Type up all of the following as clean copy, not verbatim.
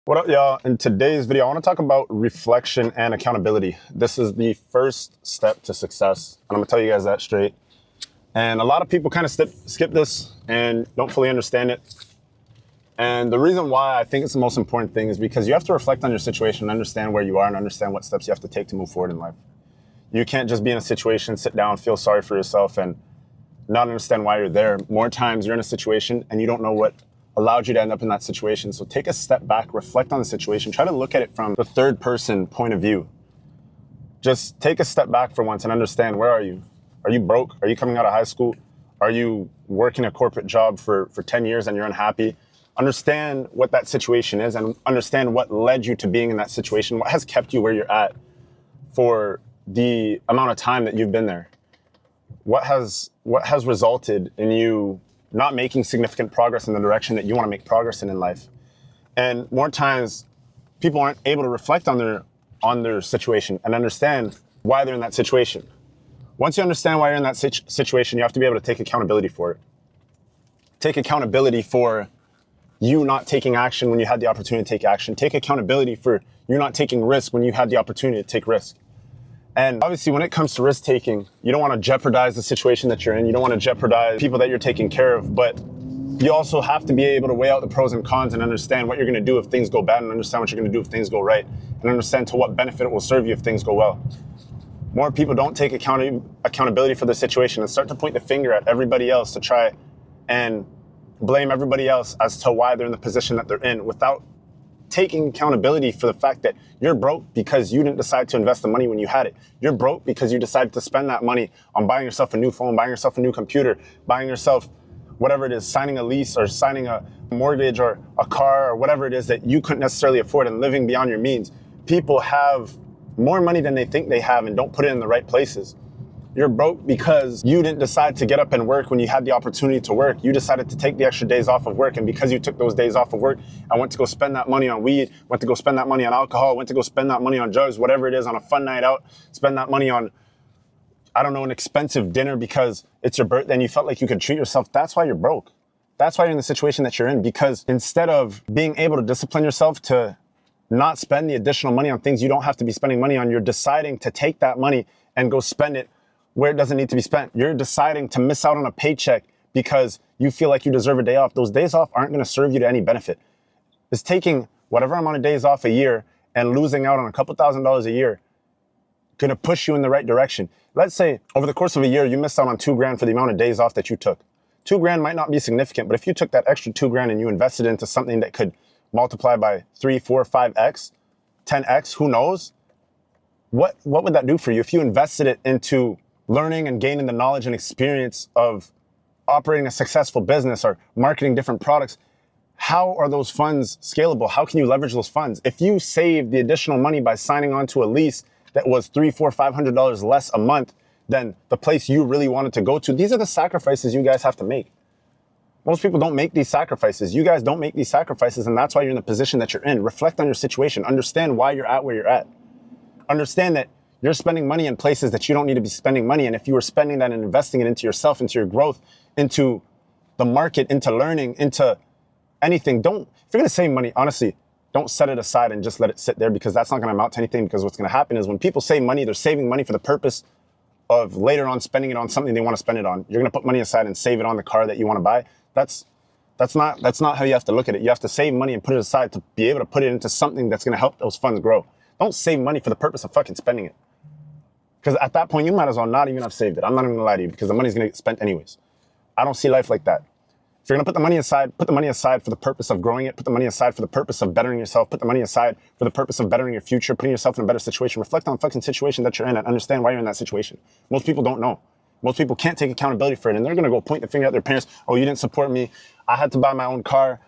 What up, y'all? In today's video, I want to talk about reflection and accountability. This is the first step to success, and I'm gonna tell you guys that straight. And a lot of people kind of skip this and don't fully understand it. And the reason why I think it's the most important thing is because you have to reflect on your situation and understand where you are and understand what steps you have to take to move forward in life. You can't just be in a situation, sit down, feel sorry for yourself, and not understand why you're there. More times you're in a situation and you don't know what allowed you to end up in that situation. So take a step back, reflect on the situation, try to look at it from the third person point of view. Just take a step back for once and understand, where are you? Are you broke? Are you coming out of high school? Are you working a corporate job for 10 years and you're unhappy? Understand what that situation is and understand what led you to being in that situation. What has kept you where you're at for the amount of time that you've been there? What has resulted in you not making significant progress in the direction that you want to make progress in life? And more times, people aren't able to reflect on their situation and understand why they're in that situation. Once you understand why you're in that situation, you have to be able to take accountability for it. Take accountability for you not taking action when you had the opportunity to take action. Take accountability for you not taking risk when you had the opportunity to take risk. And obviously, when it comes to risk taking, you don't want to jeopardize the situation that you're in. You don't want to jeopardize people that you're taking care of, but you also have to be able to weigh out the pros and cons and understand what you're going to do if things go bad and understand what you're going to do if things go right and understand to what benefit it will serve you if things go well. More people don't take accountability for the situation and start to point the finger at everybody else to try and blame everybody else as to why they're in the position that they're in without taking accountability for the fact that you're broke because you didn't decide to invest the money when you had it. You're broke because you decided to spend that money on buying yourself a new phone, buying yourself a new computer, buying yourself whatever it is, signing a lease or signing a mortgage or a car or whatever it is that you couldn't necessarily afford and living beyond your means. People have more money than they think they have and don't put it in the right places. You're broke because you didn't decide to get up and work when you had the opportunity to work. You decided to take the extra days off of work. And because you took those days off of work and went to go spend that money on weed, went to go spend that money on alcohol, went to go spend that money on drugs, whatever it is, on a fun night out, spend that money on, I don't know, an expensive dinner because it's your birthday and you felt like you could treat yourself. That's why you're broke. That's why you're in the situation that you're in, because instead of being able to discipline yourself to not spend the additional money on things you don't have to be spending money on, you're deciding to take that money and go spend it where it doesn't need to be spent. You're deciding to miss out on a paycheck because you feel like you deserve a day off. Those days off aren't going to serve you to any benefit. It's taking whatever amount of days off a year and losing out on a couple $1,000s a year going to push you in the right direction. Let's say over the course of a year, you missed out on $2,000 for the amount of days off that you took. $2,000 might not be significant, but if you took that extra $2,000 and you invested into something that could multiply by 3, 4, 5x, 10x, who knows? What would that do for you if you invested it into learning and gaining the knowledge and experience of operating a successful business or marketing different products? How are those funds scalable? How can you leverage those funds? If you save the additional money by signing on to a lease that was $300, $400, $500 less a month than the place you really wanted to go to, these are the sacrifices you guys have to make. Most people don't make these sacrifices. You guys don't make these sacrifices, and that's why you're in the position that you're in. Reflect on your situation. Understand why you're at where you're at. Understand that you're spending money in places that you don't need to be spending money. And if you were spending that and investing it into yourself, into your growth, into the market, into learning, into anything, if you're going to save money, honestly, don't set it aside and just let it sit there, because that's not going to amount to anything. Because what's going to happen is when people save money, they're saving money for the purpose of later on spending it on something they want to spend it on. You're going to put money aside and save it on the car that you want to buy. That's not how you have to look at it. You have to save money and put it aside to be able to put it into something that's going to help those funds grow. Don't save money for the purpose of fucking spending it. Because at that point, you might as well not even have saved it. I'm not even gonna lie to you, because the money's gonna get spent anyways. I don't see life like that. If you're gonna put the money aside for the purpose of growing it, put the money aside for the purpose of bettering yourself, put the money aside for the purpose of bettering your future, putting yourself in a better situation. Reflect on the fucking situation that you're in and understand why you're in that situation. Most people don't know. Most people can't take accountability for it, and they're gonna go point the finger at their parents. Oh, you didn't support me. I had to buy my own car.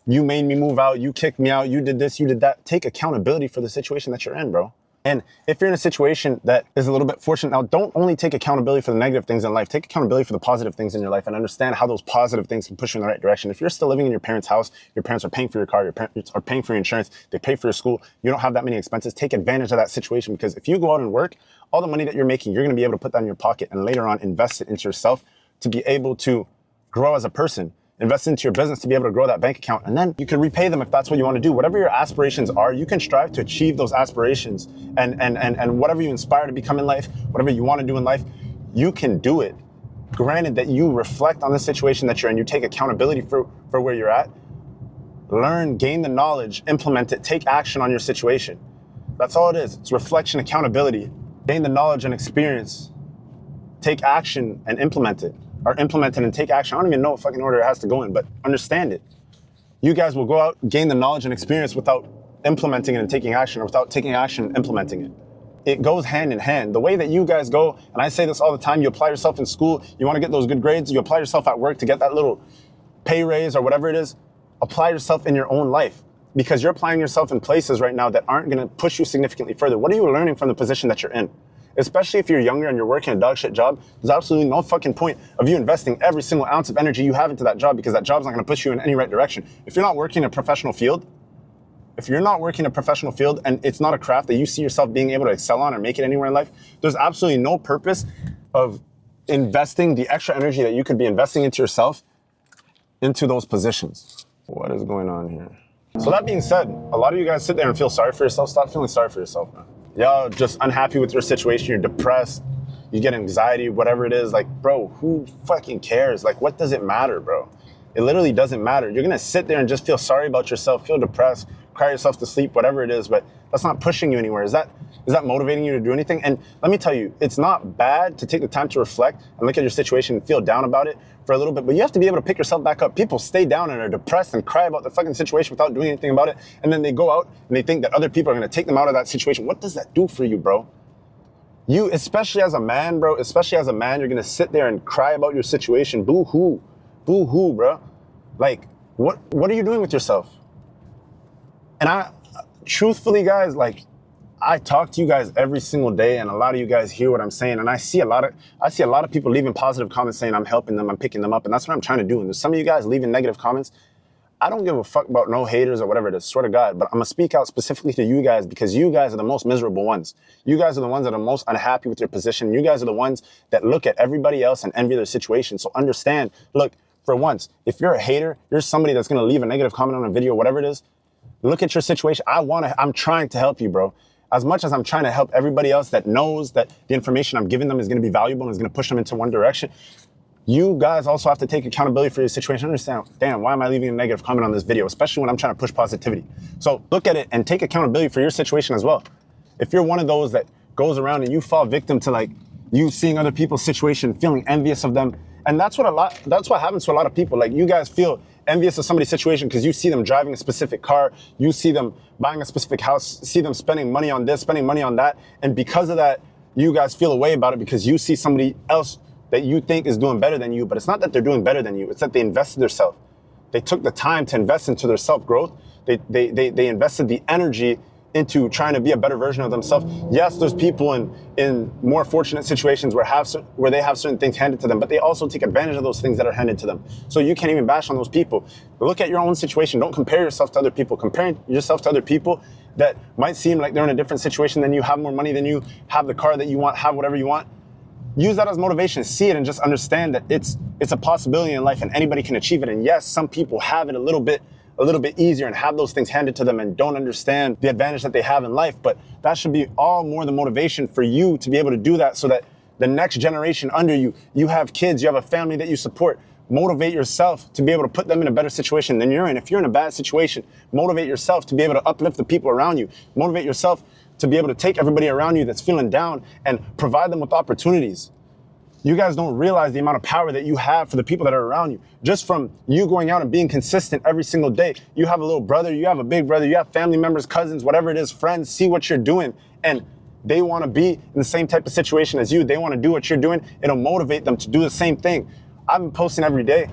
You made me move out. You kicked me out. You did this, you did that. Take accountability for the situation that you're in, bro. And if you're in a situation that is a little bit fortunate, now don't only take accountability for the negative things in life, take accountability for the positive things in your life and understand how those positive things can push you in the right direction. If you're still living in your parents' house, your parents are paying for your car, your parents are paying for your insurance, they pay for your school, you don't have that many expenses, take advantage of that situation, because if you go out and work, all the money that you're making, you're gonna be able to put that in your pocket and later on invest it into yourself to be able to grow as a person. invest into your business to be able to grow that bank account. And then you can repay them if that's what you want to do. Whatever your aspirations are, you can strive to achieve those aspirations. And whatever you inspire to become in life, whatever you want to do in life, you can do it. Granted that you reflect on the situation that you're in, you take accountability for where you're at, learn, gain the knowledge, implement it, take action on your situation. That's all it is. It's reflection, accountability. Gain the knowledge and experience, take action and implement it. Or implement it and take action. I don't even know what fucking order it has to go in, but understand it. You guys will go out, gain the knowledge and experience without implementing it and taking action, or without taking action and implementing it. It goes hand in hand. The way that you guys go, and I say this all the time, you apply yourself in school, you want to get those good grades, you apply yourself at work to get that little pay raise or whatever it is, apply yourself in your own life, because you're applying yourself in places right now that aren't going to push you significantly further. What are you learning from the position that you're in? Especially if you're younger and you're working a dog shit job, there's absolutely no fucking point of you investing every single ounce of energy you have into that job, because that job's not going to push you in any right direction. If you're not working in a professional field, and it's not a craft that you see yourself being able to excel on or make it anywhere in life, there's absolutely no purpose of investing the extra energy that you could be investing into yourself into those positions. What is going on here? So that being said, a lot of you guys sit there and feel sorry for yourself. Stop feeling sorry for yourself, man. Y'all just unhappy with your situation, you're depressed, you get anxiety, whatever it is. Like, bro, who fucking cares? Like, what does it matter, bro? It literally doesn't matter. You're gonna sit there and just feel sorry about yourself, feel depressed, cry yourself to sleep, whatever it is, but that's not pushing you anywhere. Is that motivating you to do anything? And let me tell you, it's not bad to take the time to reflect and look at your situation and feel down about it for a little bit, but you have to be able to pick yourself back up. People stay down and are depressed and cry about the fucking situation without doing anything about it, and then they go out and they think that other people are gonna take them out of that situation. What does that do for you, bro? You, especially as a man, bro, you're gonna sit there and cry about your situation. Boo-hoo, bro. Like, what are you doing with yourself? And I, truthfully, guys, like, I talk to you guys every single day, and a lot of you guys hear what I'm saying, and I see a lot of people leaving positive comments saying I'm helping them, I'm picking them up, and that's what I'm trying to do. And there's some of you guys leaving negative comments. I don't give a fuck about no haters or whatever it is, swear to God, but I'm gonna speak out specifically to you guys, because you guys are the most miserable ones. You guys are the ones that are most unhappy with your position. You guys are the ones that look at everybody else and envy their situation. So understand, look, for once, if you're a hater, you're somebody that's gonna leave a negative comment on a video, whatever it is, look at your situation. I'm trying to help you, bro. As much as I'm trying to help everybody else that knows that the information I'm giving them is going to be valuable and is going to push them into one direction, you guys also have to take accountability for your situation. Understand, damn, why am I leaving a negative comment on this video, especially when I'm trying to push positivity? So look at it and take accountability for your situation as well. If you're one of those that goes around and you fall victim to, like, you seeing other people's situation, feeling envious of them, and that's what happens to a lot of people. Like, you guys feel envious of somebody's situation because you see them driving a specific car, you see them buying a specific house, see them spending money on this, spending money on that, and because of that, you guys feel a way about it because you see somebody else that you think is doing better than you. But it's not that they're doing better than you, it's that they invested themselves. They took the time to invest into their self-growth. They invested the energy into trying to be a better version of themselves. Yes, there's people in more fortunate situations where they have certain things handed to them, but they also take advantage of those things that are handed to them. So you can't even bash on those people. But look at your own situation. Don't compare yourself to other people. Comparing yourself to other people that might seem like they're in a different situation than you, have more money than you, have the car that you want, have whatever you want. Use that as motivation. See it and just understand that it's a possibility in life and anybody can achieve it. And yes, some people have it a little bit easier and have those things handed to them and don't understand the advantage that they have in life. But that should be all more the motivation for you to be able to do that, so that the next generation under you, you have kids, you have a family that you support. Motivate yourself to be able to put them in a better situation than you're in. If you're in a bad situation, motivate yourself to be able to uplift the people around you. Motivate yourself to be able to take everybody around you that's feeling down and provide them with opportunities. You guys don't realize the amount of power that you have for the people that are around you. Just from you going out and being consistent every single day. You have a little brother, you have a big brother, you have family members, cousins, whatever it is, friends, see what you're doing. And they want to be in the same type of situation as you. They want to do what you're doing. It'll motivate them to do the same thing. I've been posting every day,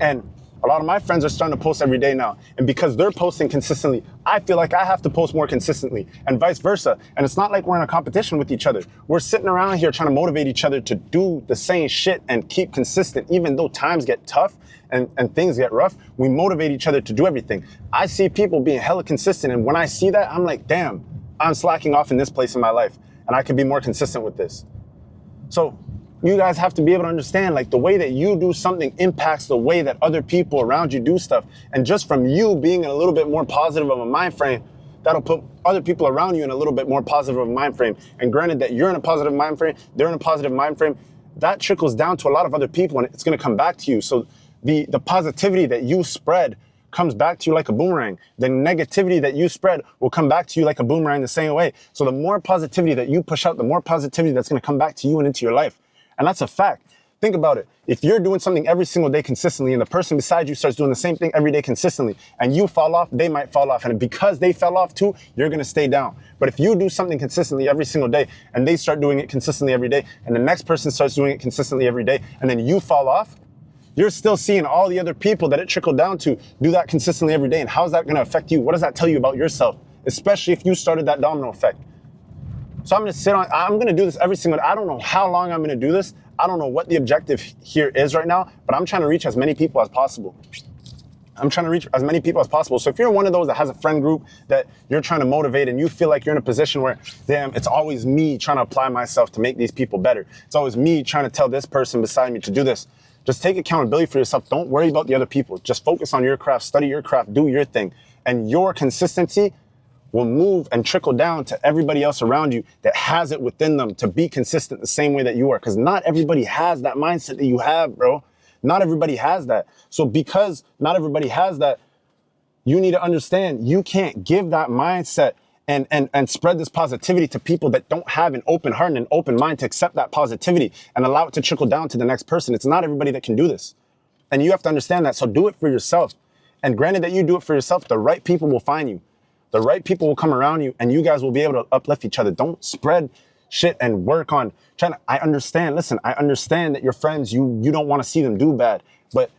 and a lot of my friends are starting to post every day now. And because they're posting consistently, I feel like I have to post more consistently, and vice versa. And it's not like we're in a competition with each other. We're sitting around here trying to motivate each other to do the same shit and keep consistent. Even though times get tough and things get rough, we motivate each other to do everything. I see people being hella consistent, and when I see that, I'm like, damn, I'm slacking off in this place in my life, and I could be more consistent with this. So you guys have to be able to understand, like, the way that you do something impacts the way that other people around you do stuff. And just from you being in a little bit more positive of a mind frame, that'll put other people around you in a little bit more positive of a mind frame. And granted that you're in a positive mind frame, they're in a positive mind frame, that trickles down to a lot of other people and it's gonna come back to you. So the positivity that you spread comes back to you like a boomerang. The negativity that you spread will come back to you like a boomerang the same way. So the more positivity that you push out, the more positivity that's gonna come back to you and into your life. And that's a fact. Think about it. If you're doing something every single day consistently and the person beside you starts doing the same thing every day consistently and you fall off, they might fall off. And because they fell off too, you're gonna stay down. But if you do something consistently every single day and they start doing it consistently every day and the next person starts doing it consistently every day and then you fall off, you're still seeing all the other people that it trickled down to do that consistently every day. And how's that gonna affect you? What does that tell you about yourself? Especially if you started that domino effect. So I'm gonna do this every single day. I don't know how long I'm gonna do this. I don't know what the objective here is right now, but I'm trying to reach as many people as possible. I'm trying to reach as many people as possible. So if you're one of those that has a friend group that you're trying to motivate and you feel like you're in a position where, damn, it's always me trying to apply myself to make these people better. It's always me trying to tell this person beside me to do this. Just take accountability for yourself. Don't worry about the other people. Just focus on your craft, study your craft, do your thing. And your consistency will move and trickle down to everybody else around you that has it within them to be consistent the same way that you are. Because not everybody has that mindset that you have, bro. Not everybody has that. So because not everybody has that, you need to understand you can't give that mindset and spread this positivity to people that don't have an open heart and an open mind to accept that positivity and allow it to trickle down to the next person. It's not everybody that can do this. And you have to understand that. So do it for yourself. And granted that you do it for yourself, the right people will find you. The right people will come around you and you guys will be able to uplift each other. Don't spread shit and work on trying to, I understand that your friends, you don't want to see them do bad, but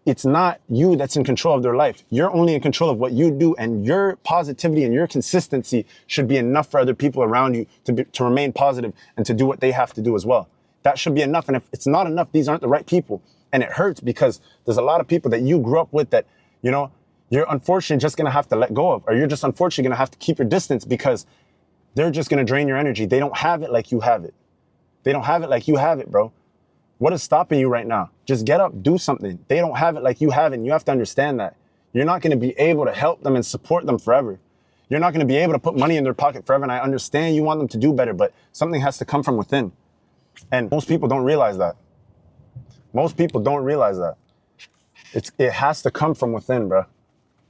it's not you that's in control of their life. You're only in control of what you do, and your positivity and your consistency should be enough for other people around you to remain positive and to do what they have to do as well. That should be enough. And if it's not enough, these aren't the right people. And it hurts because there's a lot of people that you grew up with that, you know, you're unfortunately just gonna have to let go of, or you're just unfortunately gonna have to keep your distance because they're just gonna drain your energy. They don't have it like you have it. They don't have it like you have it, bro. What is stopping you right now? Just get up, do something. They don't have it like you have it, and you have to understand that. You're not gonna be able to help them and support them forever. You're not gonna be able to put money in their pocket forever, and I understand you want them to do better, but something has to come from within. And most people don't realize that. Most people don't realize that. It has to come from within, bro.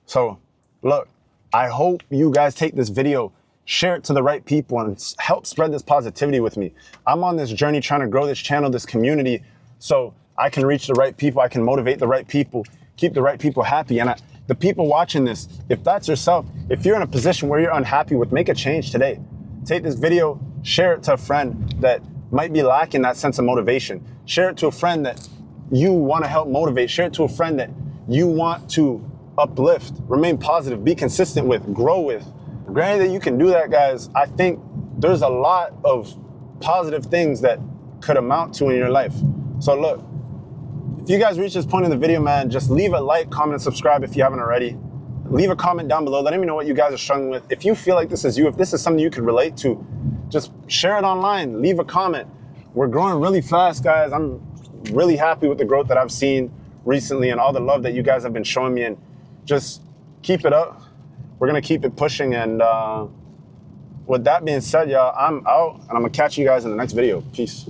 So, look, I hope you guys take this video, share it to the right people, and help spread this positivity with me. I'm on this journey trying to grow this channel, this community, so I can reach the right people, I can motivate the right people, keep the right people happy. And the people watching this, if that's yourself, if you're in a position where you're unhappy with, make a change today. Take this video, share it to a friend that might be lacking that sense of motivation. Share it to a friend that you want to help motivate. Share it to a friend that you want to uplift, remain positive, be consistent with, grow with. Granted that you can do that, guys, I think there's a lot of positive things that could amount to in your life. So look, if you guys reach this point in the video, man, just leave a like, comment, and subscribe if you haven't already. Leave a comment down below, letting me know what you guys are struggling with. If you feel like this is you, if this is something you could relate to, just share it online, leave a comment. We're growing really fast, guys. I'm really happy with the growth that I've seen recently and all the love that you guys have been showing me, and just keep it up. We're gonna keep it pushing, and with that being said, y'all, I'm out, and I'm gonna catch you guys in the next video. Peace.